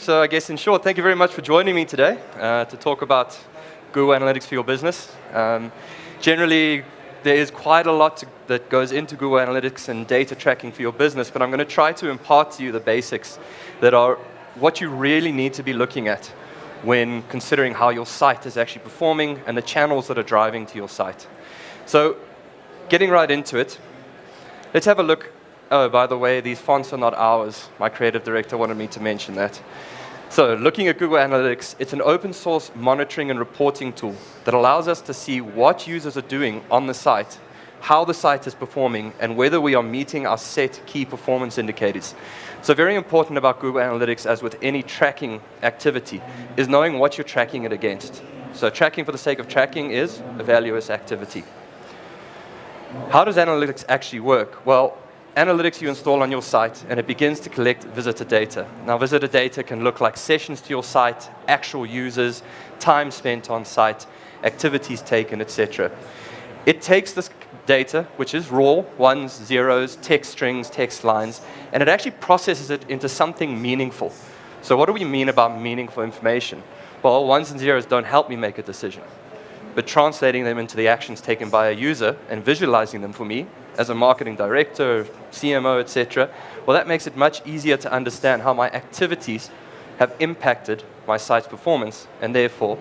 So I guess in short, thank you very much for joining me today to talk about Google Analytics for your business. Generally, there is quite a lot that goes into Google Analytics and data tracking for your business, but I'm going to try to impart to you the basics that are what you really need to be looking at when considering how your site is actually performing and the channels that are driving to your site. So getting right into it, let's have a look. Oh, by the way, these fonts are not ours. My creative director wanted me to mention that. So looking at Google Analytics, it's an open source monitoring and reporting tool that allows us to see what users are doing on the site, how the site is performing, and whether we are meeting our set key performance indicators. So very important about Google Analytics, as with any tracking activity, is knowing what you're tracking it against. So tracking for the sake of tracking is a valueless activity. How does analytics actually work? Well, analytics you install on your site, and it begins to collect visitor data. Now, visitor data can look like sessions to your site, actual users, time spent on site, activities taken, etc. It takes this data, which is raw, ones, zeros, text strings, text lines, and it actually processes it into something meaningful. So what do we mean about meaningful information? Well, ones and zeros don't help me make a decision, but translating them into the actions taken by a user and visualizing them for me as a marketing director, CMO, etc., well, that makes it much easier to understand how my activities have impacted my site's performance, and therefore,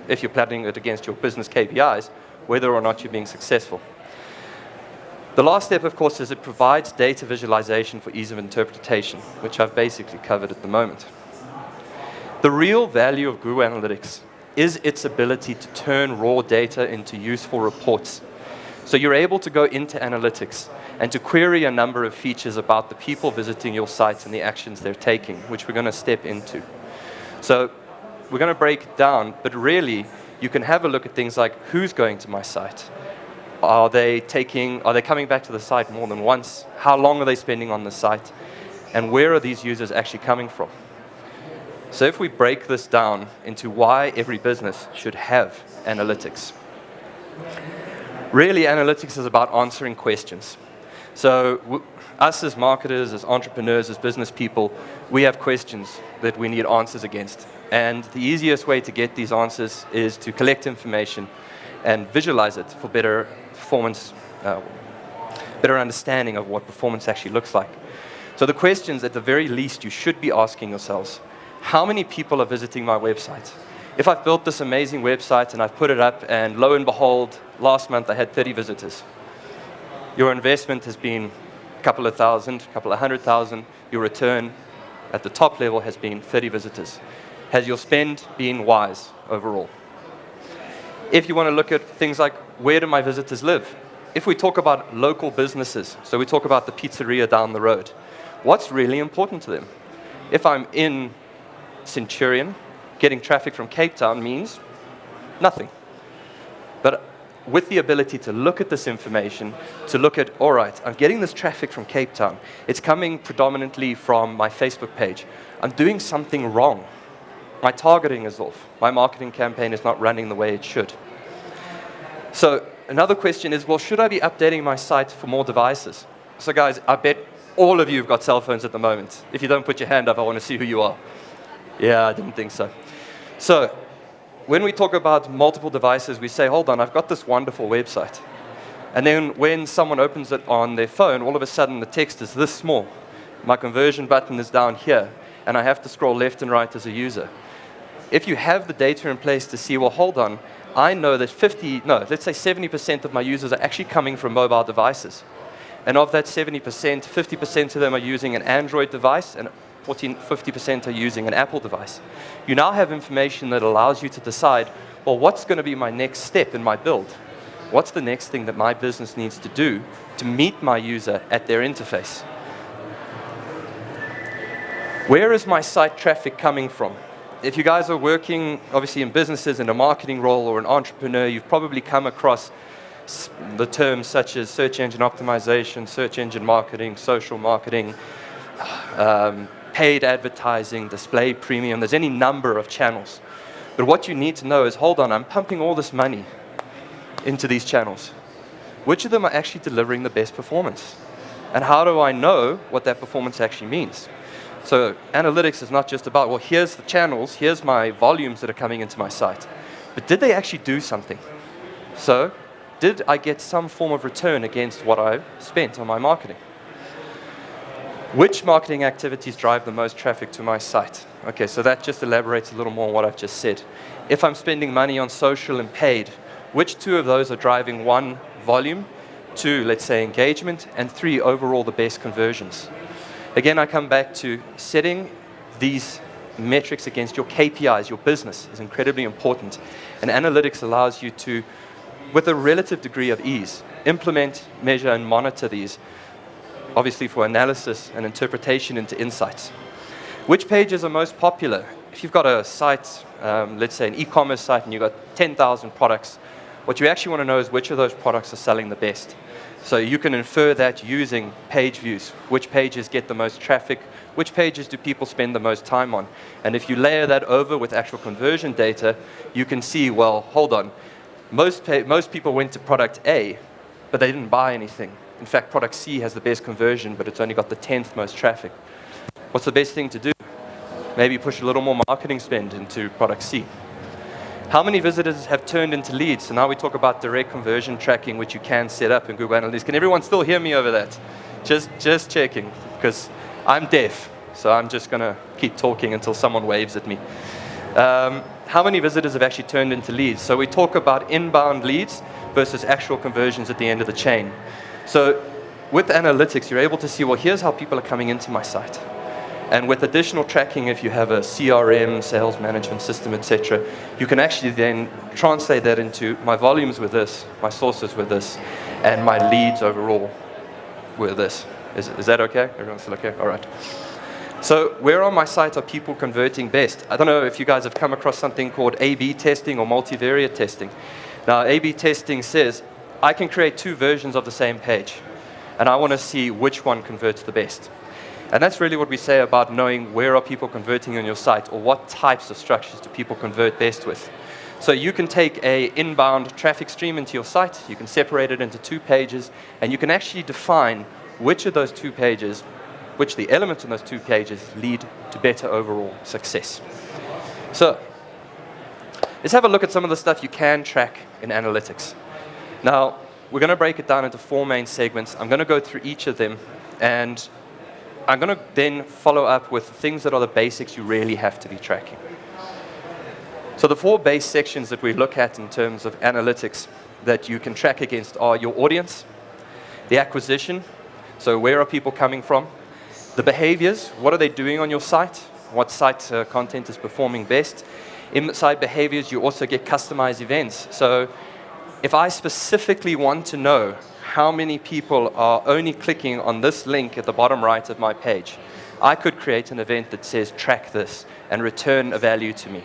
if you're plotting it against your business KPIs, whether or not you're being successful. The last step, of course, is it provides data visualization for ease of interpretation, which I've basically covered at the moment. The real value of Google Analytics is its ability to turn raw data into useful reports. So you're able to go into analytics and to query a number of features about the people visiting your site and the actions they're taking, which we're going to step into. So we're going to break it down, but really you can have a look at things like who's going to my site. Are they coming back to the site more than once? How long are they spending on the site? And where are these users actually coming from? So if we break this down into why every business should have analytics. Really, analytics is about answering questions. So us as marketers, as entrepreneurs, as business people, we have questions that we need answers against. And the easiest way to get these answers is to collect information and visualize it for better performance, better understanding of what performance actually looks like. So the questions, at the very least, you should be asking yourselves: how many people are visiting my website? If I've built this amazing website and I've put it up, and lo and behold, last month I had 30 visitors. Your investment has been a couple of thousand, a couple of 100,000. Your return at the top level has been 30 visitors. Has your spend been wise overall? If you want to look at things like, where do my visitors live? If we talk about local businesses, so we talk about the pizzeria down the road, what's really important to them? If I'm in Centurion, getting traffic from Cape Town means nothing. But with the ability to look at this information, to look at, all right, I'm getting this traffic from Cape Town. It's coming predominantly from my Facebook page. I'm doing something wrong. My targeting is off. My marketing campaign is not running the way it should. So another question is, well, should I be updating my site for more devices? So guys, I bet all of you have got cell phones at the moment. If you don't put your hand up, I want to see who you are. Yeah, I didn't think so. So when we talk about multiple devices, we say, hold on, I've got this wonderful website. And then when someone opens it on their phone, all of a sudden the text is this small. My conversion button is down here, and I have to scroll left and right as a user. If you have the data in place to see, well, hold on, I know that let's say 70% of my users are actually coming from mobile devices. And of that 70%, 50% of them are using an Android device, and 50% are using an Apple device. You now have information that allows you to decide, well, what's going to be my next step in my build? What's the next thing that my business needs to do to meet my user at their interface? Where is my site traffic coming from? If you guys are working, obviously, in businesses in a marketing role or an entrepreneur, you've probably come across the terms such as search engine optimization, search engine marketing, social marketing, paid advertising, display premium. There's any number of channels. But what you need to know is, hold on, I'm pumping all this money into these channels. Which of them are actually delivering the best performance? And how do I know what that performance actually means? So analytics is not just about, well, here's the channels, here's my volumes that are coming into my site. But did they actually do something? So did I get some form of return against what I spent on my marketing? Which marketing activities drive the most traffic to my site? Okay, so that just elaborates a little more on what I've just said. If I'm spending money on social and paid, which two of those are driving one, volume, two, let's say engagement, and three, overall the best conversions? Again, I come back to setting these metrics against your KPIs, your business is incredibly important. And analytics allows you to, with a relative degree of ease, implement, measure, and monitor these, obviously for analysis and interpretation into insights. Which pages are most popular? If you've got a site, let's say an e-commerce site, and you've got 10,000 products, what you actually want to know is which of those products are selling the best. So you can infer that using page views. Which pages get the most traffic? Which pages do people spend the most time on? And if you layer that over with actual conversion data, you can see, well, hold on. Most people went to product A, but they didn't buy anything. In fact, product C has the best conversion, but it's only got the 10th most traffic. What's the best thing to do? Maybe push a little more marketing spend into product C. How many visitors have turned into leads? So now we talk about direct conversion tracking, which you can set up in Google Analytics. Can everyone still hear me over that? Just checking, because I'm deaf, so I'm just going to keep talking until someone waves at me. How many visitors have actually turned into leads? So we talk about inbound leads versus actual conversions at the end of the chain. So with analytics, you're able to see, well, here's how people are coming into my site. And with additional tracking, if you have a CRM, sales management system, etc., you can actually then translate that into my volumes with this, my sources with this, and my leads overall with this. Is that okay? Everyone's still okay? All right. So where on my site are people converting best? I don't know if you guys have come across something called A/B testing or multivariate testing. Now, A/B testing says, I can create two versions of the same page, and I want to see which one converts the best. And that's really what we say about knowing where are people converting on your site, or what types of structures do people convert best with. So you can take an inbound traffic stream into your site, you can separate it into two pages, and you can actually define which of those two pages, which the elements in those two pages lead to better overall success. So let's have a look at some of the stuff you can track in analytics. Now, we're going to break it down into four main segments. I'm going to go through each of them, and I'm going to then follow up with things that are the basics you really have to be tracking. So the four base sections that we look at in terms of analytics that you can track against are your audience, the acquisition, so where are people coming from, the behaviors, what are they doing on your site, what site content is performing best. Inside behaviors, you also get customized events. So if I specifically want to know how many people are only clicking on this link at the bottom right of my page, I could create an event that says track this and return a value to me.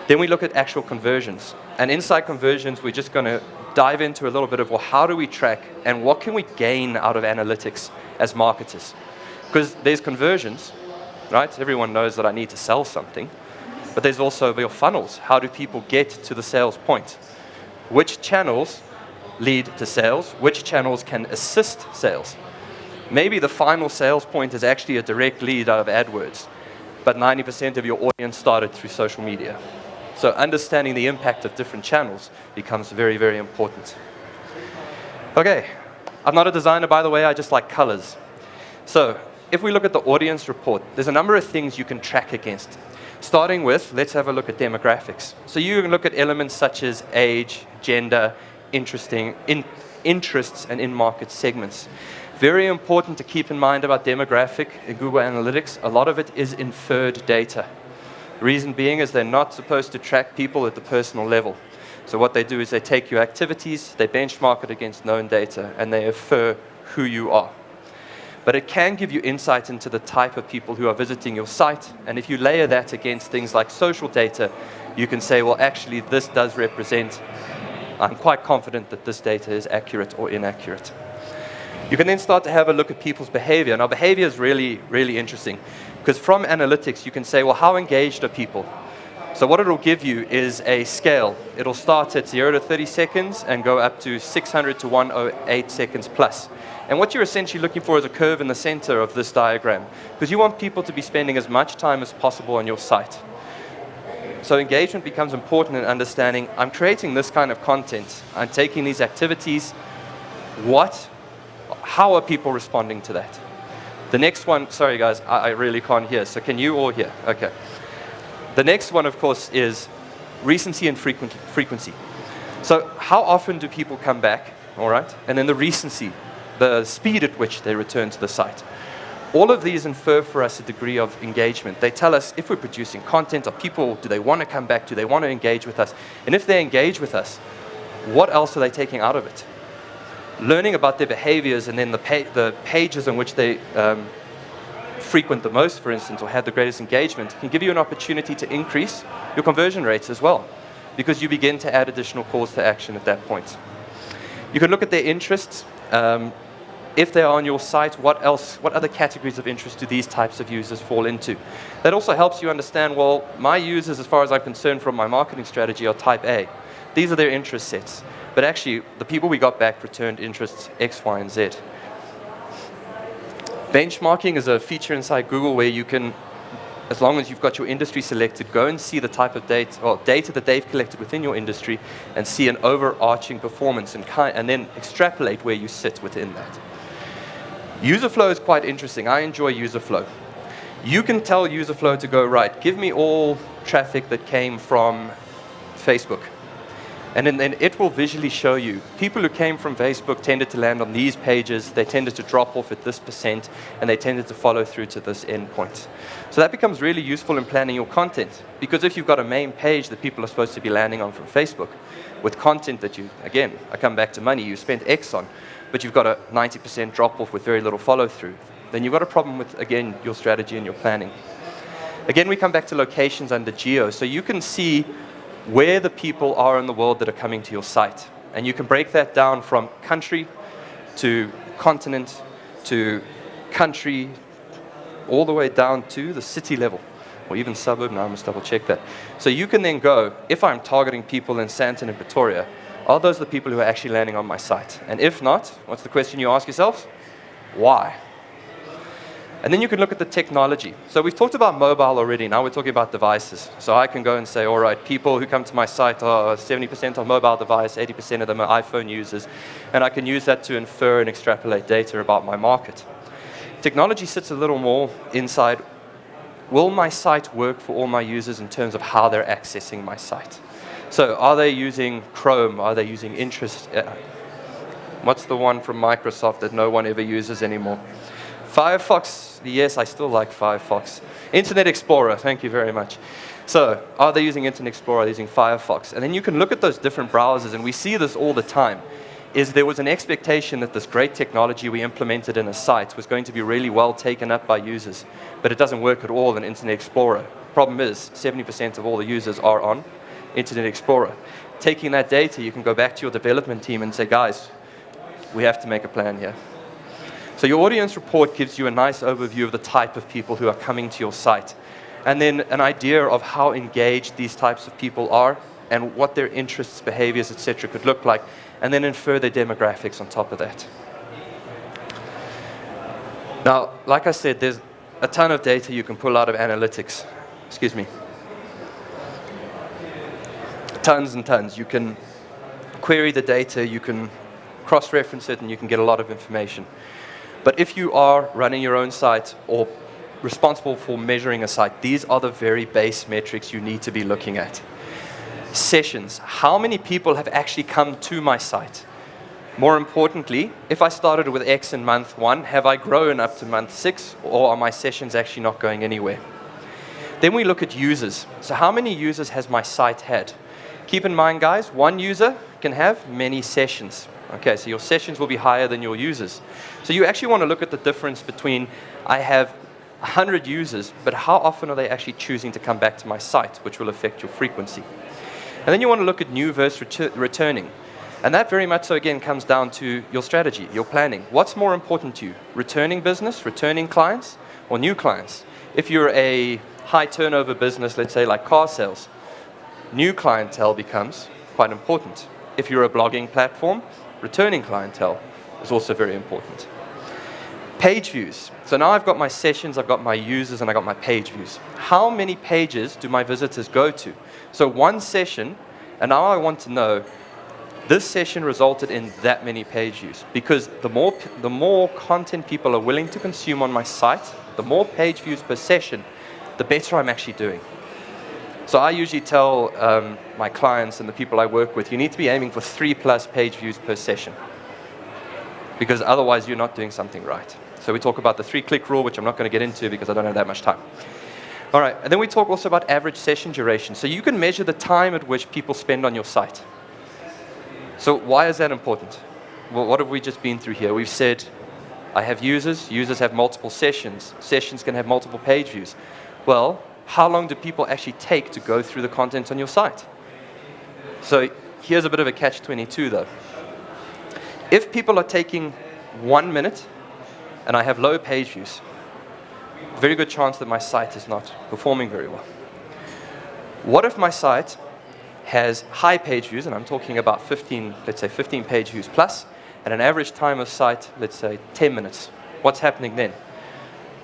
Then we look at actual conversions. And inside conversions, we're just going to dive into a little bit of, well, how do we track and what can we gain out of analytics as marketers? Because there's conversions, right? Everyone knows that I need to sell something. But there's also your funnels. How do people get to the sales point? Which channels lead to sales? Which channels can assist sales? Maybe the final sales point is actually a direct lead out of AdWords, but 90% of your audience started through social media. So understanding the impact of different channels becomes very, very important. Okay, I'm not a designer, by the way, I just like colors. So if we look at the audience report, there's a number of things you can track against. Starting with, let's have a look at demographics. So you can look at elements such as age, gender, interests, and in-market segments. Very important to keep in mind about demographic in Google Analytics. A lot of it is inferred data. The reason being is they're not supposed to track people at the personal level. So what they do is they take your activities, they benchmark it against known data, and they infer who you are. But it can give you insight into the type of people who are visiting your site. And if you layer that against things like social data, you can say, well, actually, this does represent, I'm quite confident that this data is accurate or inaccurate. You can then start to have a look at people's behavior. Now, behavior is really, really interesting, because from analytics, you can say, well, how engaged are people? So what it'll give you is a scale. It'll start at 0 to 30 seconds and go up to 600 to 108 seconds plus. And what you're essentially looking for is a curve in the center of this diagram, because you want people to be spending as much time as possible on your site. So engagement becomes important in understanding, I'm creating this kind of content, I'm taking these activities, how are people responding to that? The next one, sorry guys, I really can't hear, so can you all hear? Okay. The next one, of course, is recency and frequency. So how often do people come back, all right? And then the recency, the speed at which they return to the site. All of these infer for us a degree of engagement. They tell us if we're producing content, do they want to come back? Do they want to engage with us? And if they engage with us, what else are they taking out of it? Learning about their behaviors and then the pages on which they frequent the most, for instance, or have the greatest engagement, can give you an opportunity to increase your conversion rates as well, because you begin to add additional calls to action at that point. You can look at their interests. If they are on your site, what other categories of interest do these types of users fall into? That also helps you understand, well, my users, as far as I'm concerned from my marketing strategy, are type A. These are their interest sets. But actually, the people we got back returned interests X, Y, and Z. Benchmarking is a feature inside Google where you can, as long as you've got your industry selected, go and see the type of data that they've collected within your industry and see an overarching performance and then extrapolate where you sit within that. User flow is quite interesting. I enjoy user flow. You can tell user flow to go, right, give me all traffic that came from Facebook. And then it will visually show you people who came from Facebook tended to land on these pages, they tended to drop off at this %, and they tended to follow through to this endpoint. So that becomes really useful in planning your content, because if you've got a main page that people are supposed to be landing on from Facebook, with content that you, again, I come back to money, you spent X on, but you've got a 90% drop off with very little follow through, then you've got a problem with, again, your strategy and your planning. Again, we come back to locations under geo, so you can see where the people are in the world that are coming to your site. And you can break that down from country to continent to country, all the way down to the city level, or even suburb. Now I must double check that. So you can then go, if I'm targeting people in Sandton and Pretoria, are those the people who are actually landing on my site? And if not, what's the question you ask yourselves? Why? And then you can look at the technology. So we've talked about mobile already. Now we're talking about devices. So I can go and say, all right, people who come to my site are 70% on mobile device, 80% of them are iPhone users. And I can use that to infer and extrapolate data about my market. Technology sits a little more inside, will my site work for all my users in terms of how they're accessing my site? So are they using Chrome? Are they using Interest? What's the one from Microsoft that no one ever uses anymore? Firefox, yes, I still like Firefox. Internet Explorer, thank you very much. So, are they using Internet Explorer, are they using Firefox? And then you can look at those different browsers, and we see this all the time, is there was an expectation that this great technology we implemented in a site was going to be really well taken up by users, but it doesn't work at all in Internet Explorer. Problem is, 70% of all the users are on Internet Explorer. Taking that data, you can go back to your development team and say, guys, we have to make a plan here. So your audience report gives you a nice overview of the type of people who are coming to your site, and then an idea of how engaged these types of people are and what their interests, behaviors, etc. could look like, and then infer their demographics on top of that. Now, like I said, there's a ton of data you can pull out of analytics. Excuse me. Tons and tons. You can query the data, you can cross-reference it, and you can get a lot of information. But if you are running your own site or responsible for measuring a site, these are the very base metrics you need to be looking at. Sessions. How many people have actually come to my site? More importantly, if I started with X in month 1, have I grown up to month 6, or are my sessions actually not going anywhere? Then we look at users. So how many users has my site had? Keep in mind, guys, one user can have many sessions. Okay, so your sessions will be higher than your users. So you actually want to look at the difference between, I have 100 users, but how often are they actually choosing to come back to my site, which will affect your frequency. And then you want to look at new versus returning. And that very much so, again, comes down to your strategy, your planning. What's more important to you? Returning business, returning clients, or new clients? If you're a high turnover business, let's say like car sales, new clientele becomes quite important. If you're a blogging platform, returning clientele is also very important. Page views. So now I've got my sessions, I've got my users, and I've got my page views. How many pages do my visitors go to? So one session, and now I want to know, this session resulted in that many page views. Because the more content people are willing to consume on my site, the more page views per session, the better I'm actually doing. So I usually tell my clients and the people I work with, you need to be aiming for 3+ page views per session. Because otherwise you're not doing something right. So we talk about the 3-click rule, which I'm not going to get into because I don't have that much time. All right, and then we talk also about average session duration. So you can measure the time at which people spend on your site. So why is that important? Well, what have we just been through here? We've said, I have users have multiple sessions can have multiple page views. Well, how long do people actually take to go through the content on your site? So here's a bit of a catch-22 though. If people are taking 1 minute and I have low page views, very good chance that my site is not performing very well. What if my site has high page views, and I'm talking about 15, let's say 15 page views plus, and an average time of site, let's say 10 minutes. What's happening then?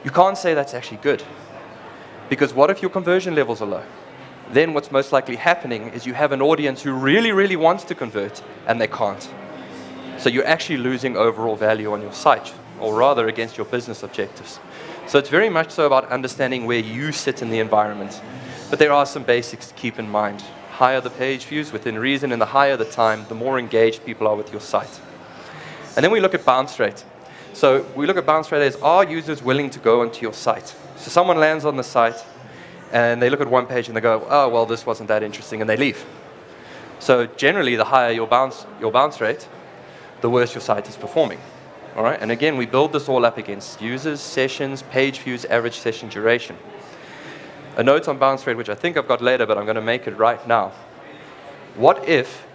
You can't say that's actually good. Because what if your conversion levels are low? Then what's most likely happening is you have an audience who really, really wants to convert, and they can't. So you're actually losing overall value on your site, or rather against your business objectives. So it's very much so about understanding where you sit in the environment. But there are some basics to keep in mind. Higher the page views within reason, and the higher the time, the more engaged people are with your site. And then we look at bounce rate. So we look at bounce rate as, are users willing to go onto your site? So someone lands on the site, and they look at one page and they go, oh, well, this wasn't that interesting, and they leave. So generally, the higher your bounce rate, the worse your site is performing. All right? And again, we build this all up against users, sessions, page views, average session duration. A note on bounce rate, which I think I've got later, but I'm going to make it right now. What if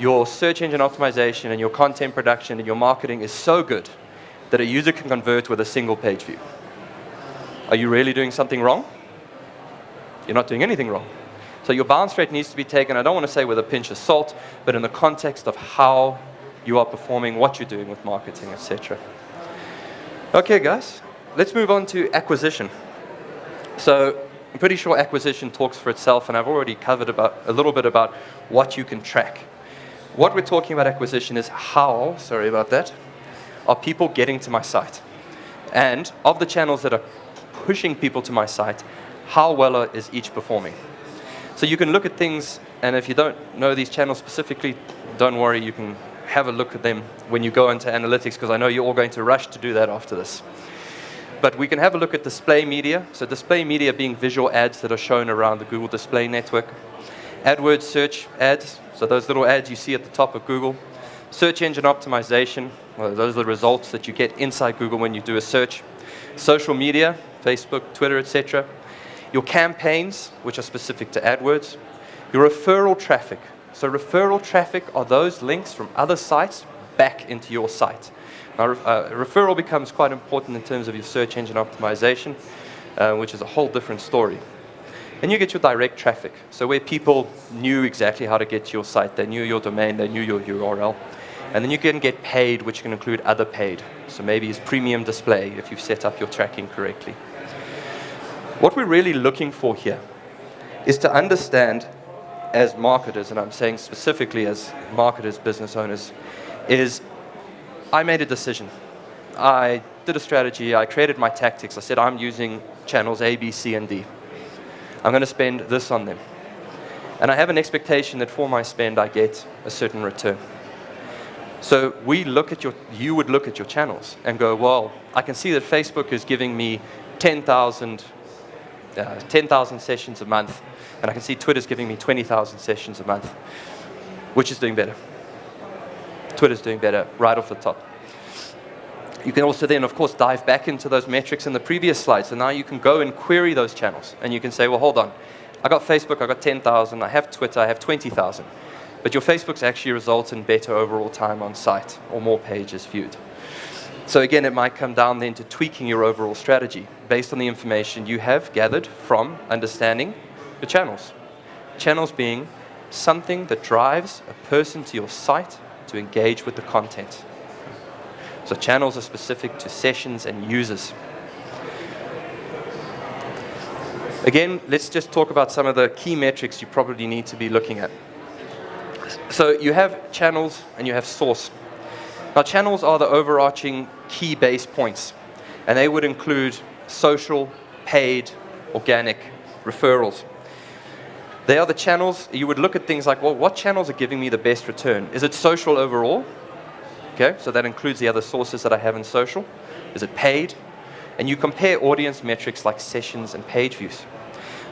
your search engine optimization and your content production and your marketing is so good that a user can convert with a single page view? Are you really doing something wrong? You're not doing anything wrong. So your bounce rate needs to be taken, I don't want to say with a pinch of salt, but in the context of how you are performing, what you're doing with marketing, etc. Okay, guys, let's move on to acquisition. So I'm pretty sure acquisition talks for itself, and I've already covered a little bit about what you can track. What we're talking about acquisition is how, sorry about that, are people getting to my site? And of the channels that are pushing people to my site, how well is each performing? So you can look at things, and if you don't know these channels specifically, don't worry, you can have a look at them when you go into analytics, because I know you're all going to rush to do that after this. But we can have a look at display media. So display media being visual ads that are shown around the Google Display Network. AdWords search ads, so those little ads you see at the top of Google. Search engine optimization, well, those are the results that you get inside Google when you do a search. Social media, Facebook, Twitter, etc. Your campaigns, which are specific to AdWords. Your referral traffic. So referral traffic are those links from other sites back into your site. Now, referral becomes quite important in terms of your search engine optimization, which is a whole different story. And you get your direct traffic, so where people knew exactly how to get to your site, they knew your domain, they knew your URL. And then you can get paid, which can include other paid. So maybe it's premium display if you've set up your tracking correctly. What we're really looking for here is to understand as marketers, and I'm saying specifically as marketers, business owners, is I made a decision. I did a strategy, I created my tactics. I said I'm using channels A, B, C, and D. I'm going to spend this on them. And I have an expectation that for my spend I get a certain return. So you would look at your channels and go, well, I can see that Facebook is giving me 10,000 sessions a month, and I can see Twitter's giving me 20,000 sessions a month. Which is doing better? Twitter's doing better right off the top. You can also then, of course, dive back into those metrics in the previous slides. So now you can go and query those channels. And you can say, well, hold on. I got Facebook, I got 10,000. I have Twitter, I have 20,000. But your Facebook's actually results in better overall time on site or more pages viewed. So again, it might come down then to tweaking your overall strategy based on the information you have gathered from understanding the channels. Channels being something that drives a person to your site to engage with the content. So channels are specific to sessions and users. Again, let's just talk about some of the key metrics you probably need to be looking at. So you have channels and you have source. Now channels are the overarching key base points, and they would include social, paid, organic, referrals. They are the channels. You would look at things like, well, what channels are giving me the best return? Is it social overall? Okay, so that includes the other sources that I have in social. Is it paid? And you compare audience metrics like sessions and page views.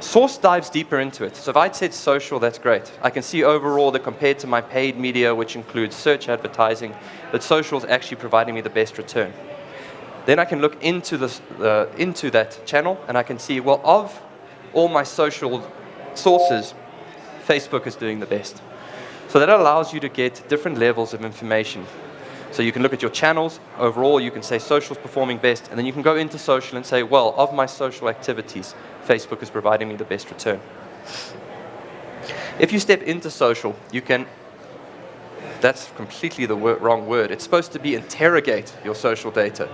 Source dives deeper into it. So if I'd said social, that's great. I can see overall that compared to my paid media, which includes search advertising, that social is actually providing me the best return. Then I can look into that channel, and I can see, well, of all my social sources, Facebook is doing the best. So that allows you to get different levels of information. So you can look at your channels. Overall, you can say social is performing best, and then you can go into social and say, well, of my social activities, Facebook is providing me the best return. If you step into social, you can, that's completely the wrong word. It's supposed to be interrogate your social data.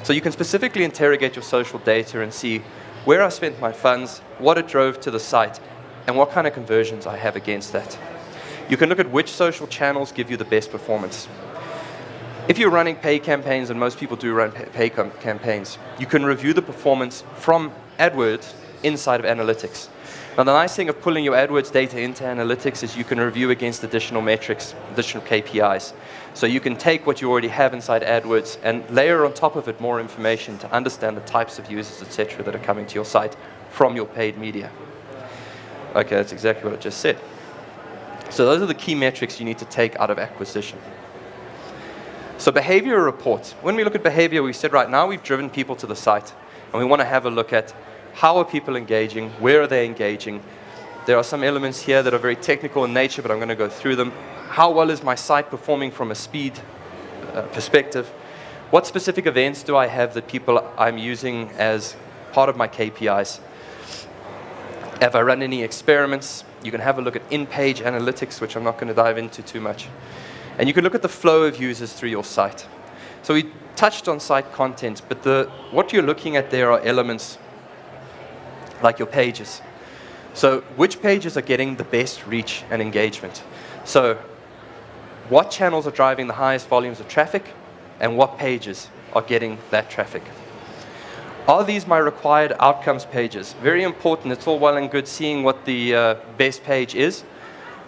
So you can specifically interrogate your social data and see where I spent my funds, what it drove to the site, and what kind of conversions I have against that. You can look at which social channels give you the best performance. If you're running paid campaigns, and most people do run paid campaigns, you can review the performance from AdWords inside of analytics. Now, the nice thing of pulling your AdWords data into analytics is you can review against additional metrics, additional KPIs. So you can take what you already have inside AdWords and layer on top of it more information to understand the types of users, etc., that are coming to your site from your paid media. Okay, that's exactly what I just said. So those are the key metrics you need to take out of acquisition. So behavior reports. When we look at behavior, we said right now we've driven people to the site, and we want to have a look at how are people engaging, where are they engaging. There are some elements here that are very technical in nature, but I'm going to go through them. How well is my site performing from a speed perspective? What specific events do I have that people I'm using as part of my KPIs? Have I run any experiments? You can have a look at in-page analytics, which I'm not going to dive into too much. And you can look at the flow of users through your site. So we touched on site content, but what you're looking at there are elements like your pages. So which pages are getting the best reach and engagement? So what channels are driving the highest volumes of traffic, and what pages are getting that traffic? Are these my required outcomes pages? Very important. It's all well and good seeing what the best page is,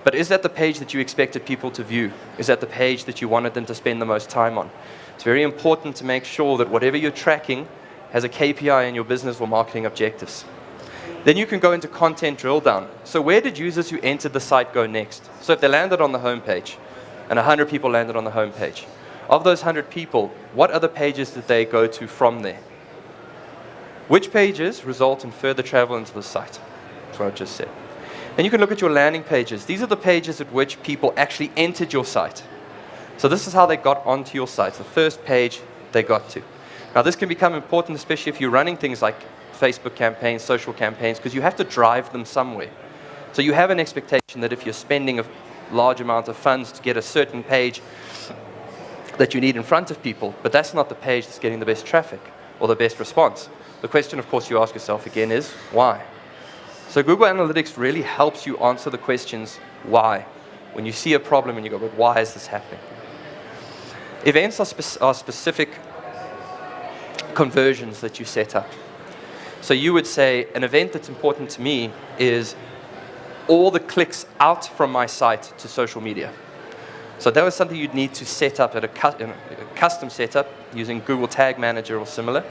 but is that the page that you expected people to view? Is that the page that you wanted them to spend the most time on? It's very important to make sure that whatever you're tracking has a KPI in your business or marketing objectives. Then you can go into content drill down. So where did users who entered the site go next? So if they landed on the home page, and 100 people landed on the home page, of those 100 people, what other pages did they go to from there? Which pages result in further travel into the site? That's what I just said. Then you can look at your landing pages. These are the pages at which people actually entered your site. So this is how they got onto your site, the first page they got to. Now this can become important, especially if you're running things like Facebook campaigns, social campaigns, because you have to drive them somewhere. So you have an expectation that if you're spending a large amount of funds to get a certain page that you need in front of people, but that's not the page that's getting the best traffic or the best response. The question, of course, you ask yourself again is, why? So Google Analytics really helps you answer the questions, why? When you see a problem and you go, but why is this happening? Events are specific conversions that you set up. So you would say, an event that's important to me is all the clicks out from my site to social media. So that was something you'd need to set up at a custom setup using Google Tag Manager or similar.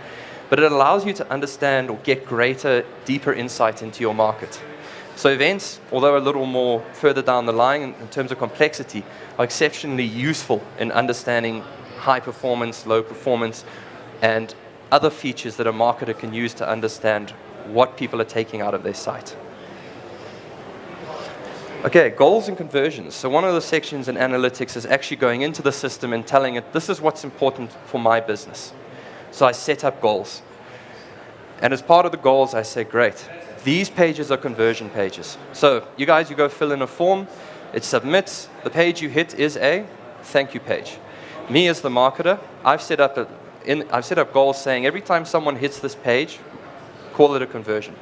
But it allows you to understand or get greater, deeper insight into your market. So events, although a little more further down the line in terms of complexity, are exceptionally useful in understanding high performance, low performance, and other features that a marketer can use to understand what people are taking out of their site. Okay, goals and conversions. So one of the sections in analytics is actually going into the system and telling it, this is what's important for my business. So I set up goals. And as part of the goals, I say, great, these pages are conversion pages. So you go fill in a form, it submits, the page you hit is a thank you page. Me as the marketer, I've set up goals saying every time someone hits this page, call it a conversion.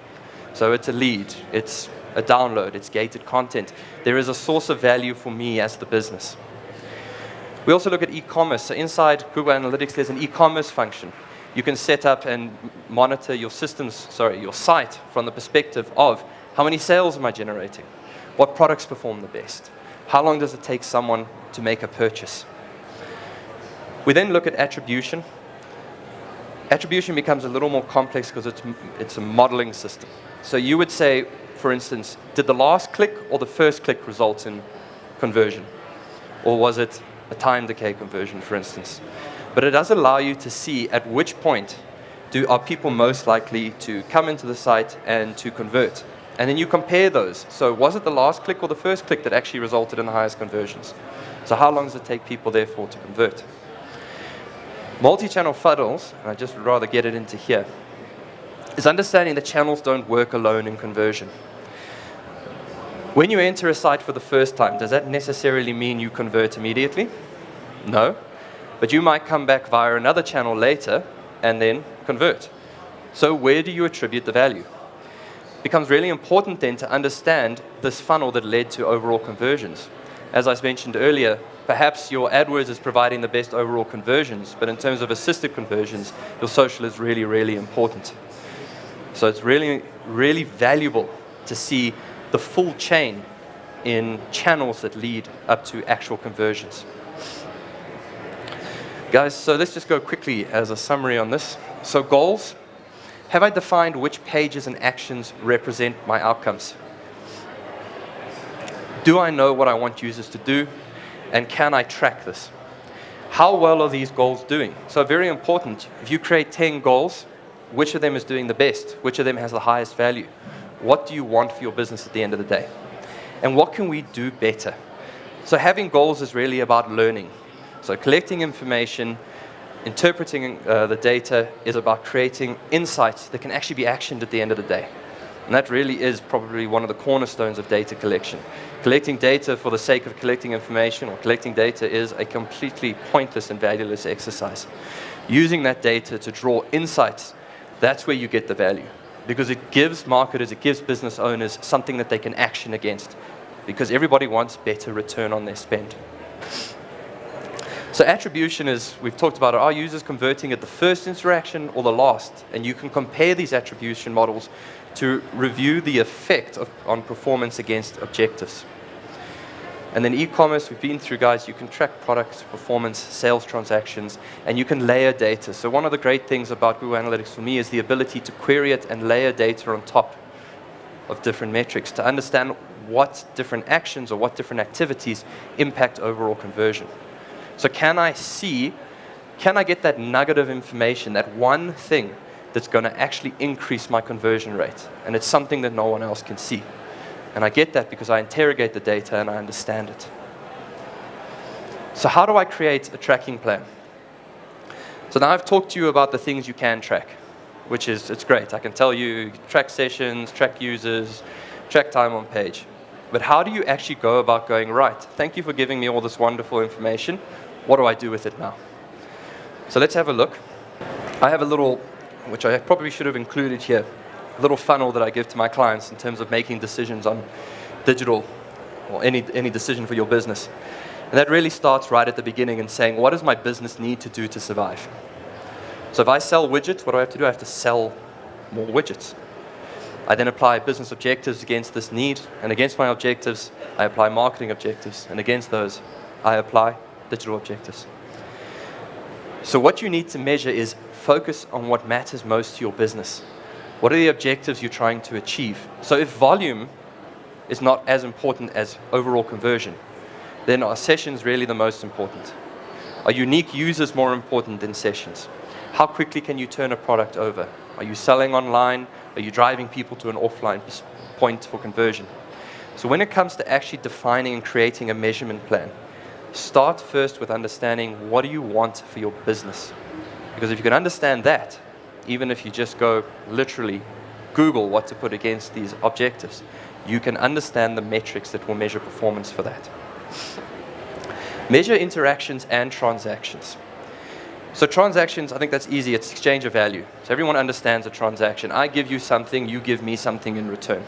So it's a lead, it's a download, it's gated content. There is a source of value for me as the business. We also look at e-commerce. So inside Google Analytics, there's an e-commerce function. You can set up and monitor your your site from the perspective of how many sales am I generating? What products perform the best? How long does it take someone to make a purchase? We then look at attribution. Attribution becomes a little more complex because it's a modeling system. So you would say, for instance, did the last click or the first click result in conversion? Or was it a time decay conversion, for instance? But it does allow you to see at which point are people most likely to come into the site and to convert. And then you compare those. So was it the last click or the first click that actually resulted in the highest conversions? So how long does it take people, therefore, to convert? Multi-channel funnels, and I just would rather get it into here, is understanding that channels don't work alone in conversion. When you enter a site for the first time, does that necessarily mean you convert immediately? No. But you might come back via another channel later and then convert. So where do you attribute the value? It becomes really important then to understand this funnel that led to overall conversions. As I mentioned earlier, perhaps your AdWords is providing the best overall conversions, but in terms of assisted conversions, your social is really, really important. So it's really, really valuable to see the full chain in channels that lead up to actual conversions. Guys, so let's just go quickly as a summary on this. So goals. Have I defined which pages and actions represent my outcomes? Do I know what I want users to do? And can I track this? How well are these goals doing? So very important, if you create 10 goals, which of them is doing the best? Which of them has the highest value? What do you want for your business at the end of the day? And what can we do better? So having goals is really about learning. So collecting information, interpreting the data is about creating insights that can actually be actioned at the end of the day. And that really is probably one of the cornerstones of data collection. Collecting data for the sake of collecting information or collecting data is a completely pointless and valueless exercise. Using that data to draw insights, that's where you get the value. Because it gives marketers, it gives business owners something that they can action against. Because everybody wants better return on their spend. So attribution is, we've talked about it, are users converting at the first interaction or the last? And you can compare these attribution models to review the effect on performance against objectives. And then e-commerce, we've been through, guys, you can track products, performance, sales transactions, and you can layer data. So one of the great things about Google Analytics for me is the ability to query it and layer data on top of different metrics to understand what different actions or what different activities impact overall conversion. So can I get that nugget of information, that one thing that's going to actually increase my conversion rate? And it's something that no one else can see. And I get that because I interrogate the data and I understand it. So how do I create a tracking plan? So now I've talked to you about the things you can track, which is, it's great. I can tell you track sessions, track users, track time on page. But how do you actually go about going, right, thank you for giving me all this wonderful information. What do I do with it now? So let's have a look. I have a little, which I probably should have included here, a little funnel that I give to my clients in terms of making decisions on digital or any decision for your business. And that really starts right at the beginning and saying, what does my business need to do to survive? So if I sell widgets, what do I have to do? I have to sell more widgets. I then apply business objectives against this need, and against my objectives, I apply marketing objectives, and against those, I apply digital objectives. So what you need to measure is focus on what matters most to your business. What are the objectives you're trying to achieve? So if volume is not as important as overall conversion, then are sessions really the most important? Are unique users more important than sessions? How quickly can you turn a product over? Are you selling online? Are you driving people to an offline point for conversion? So when it comes to actually defining and creating a measurement plan, start first with understanding what do you want for your business. Because if you can understand that, even if you just go literally Google what to put against these objectives, you can understand the metrics that will measure performance for that. Measure interactions and transactions. So transactions, I think that's easy. It's exchange of value. So everyone understands a transaction. I give you something, you give me something in return.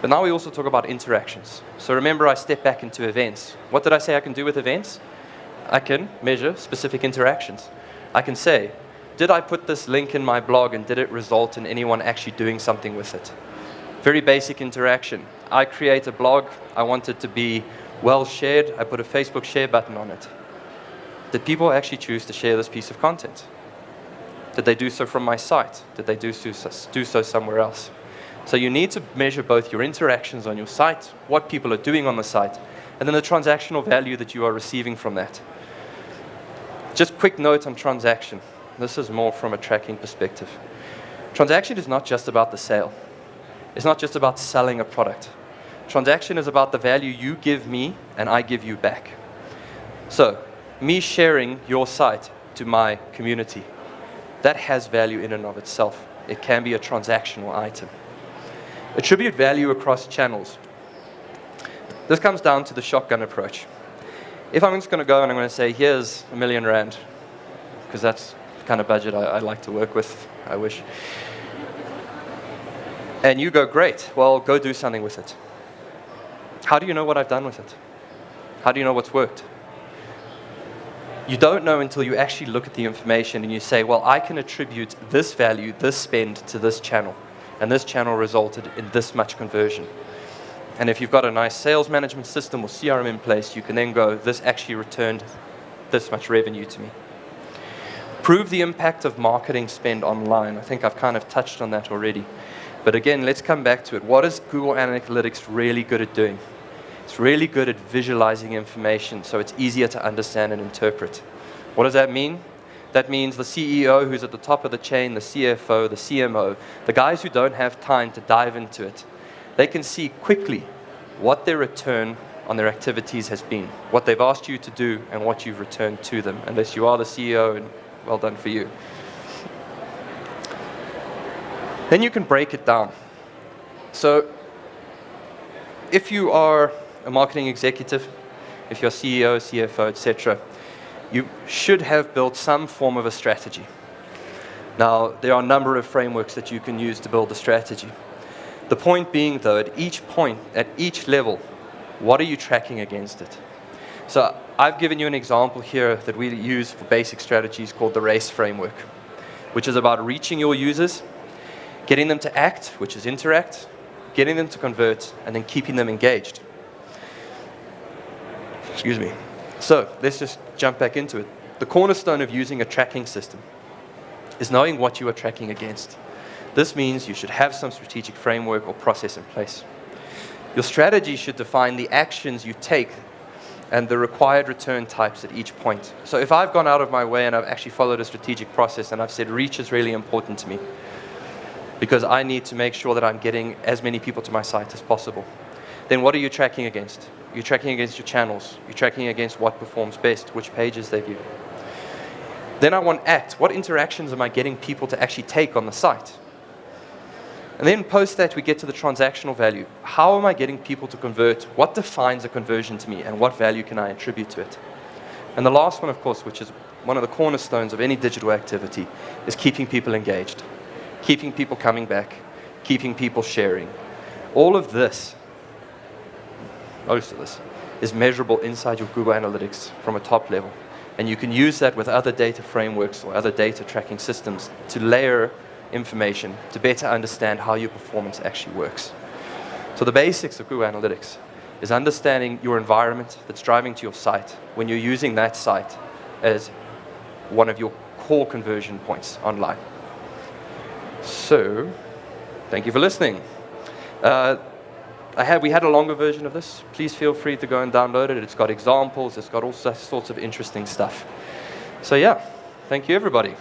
But now we also talk about interactions. So remember, I step back into events. What did I say I can do with events? I can measure specific interactions. I can say, did I put this link in my blog and did it result in anyone actually doing something with it? Very basic interaction. I create a blog. I want it to be well shared. I put a Facebook share button on it. Did people actually choose to share this piece of content? Did they do so from my site? Did they do so somewhere else? So you need to measure both your interactions on your site, what people are doing on the site, and then the transactional value that you are receiving from that. Just quick note on transaction. This is more from a tracking perspective. Transaction is not just about the sale. It's not just about selling a product. Transaction is about the value you give me and I give you back. So, me sharing your site to my community, that has value in and of itself. It can be a transactional item. Attribute value across channels. This comes down to the shotgun approach. If I'm just going to go and I'm going to say, here's R1 million, because that's the kind of budget I like to work with, I wish. And you go, great, well, go do something with it. How do you know what I've done with it? How do you know what's worked? You don't know until you actually look at the information and you say, well, I can attribute this value, this spend to this channel. And this channel resulted in this much conversion. And if you've got a nice sales management system or CRM in place, you can then go, this actually returned this much revenue to me. Prove the impact of marketing spend online. I think I've kind of touched on that already. But again, let's come back to it. What is Google Analytics really good at doing? It's really good at visualizing information so it's easier to understand and interpret. What does that mean? That means the CEO who's at the top of the chain, the CFO, the CMO, the guys who don't have time to dive into it, they can see quickly what their return on their activities has been, what they've asked you to do and what you've returned to them, unless you are the CEO, and well done for you. Then you can break it down. So if you are a marketing executive, if you're CEO, CFO, etc., you should have built some form of a strategy. Now, there are a number of frameworks that you can use to build a strategy. The point being, though, at each point, at each level, what are you tracking against it? So I've given you an example here that we use for basic strategies called the RACE framework, which is about reaching your users, getting them to act, which is interact, getting them to convert, and then keeping them engaged. Excuse me. So let's just jump back into it. The cornerstone of using a tracking system is knowing what you are tracking against. This means you should have some strategic framework or process in place. Your strategy should define the actions you take and the required return types at each point. So if I've gone out of my way and I've actually followed a strategic process and I've said reach is really important to me because I need to make sure that I'm getting as many people to my site as possible, then what are you tracking against? You're tracking against your channels. You're tracking against what performs best, which pages they view. Then I want act. What interactions am I getting people to actually take on the site? And then post that, we get to the transactional value. How am I getting people to convert? What defines a conversion to me, and what value can I attribute to it? And the last one, of course, which is one of the cornerstones of any digital activity, is keeping people engaged, keeping people coming back, keeping people sharing. All of this, most of this, is measurable inside your Google Analytics from a top level. And you can use that with other data frameworks or other data tracking systems to layer information to better understand how your performance actually works. So the basics of Google Analytics is understanding your environment that's driving to your site when you're using that site as one of your core conversion points online. So, thank you for listening. We had a longer version of this. Please feel free to go and download it. It's got examples. It's got all sorts of interesting stuff. So yeah, thank you everybody.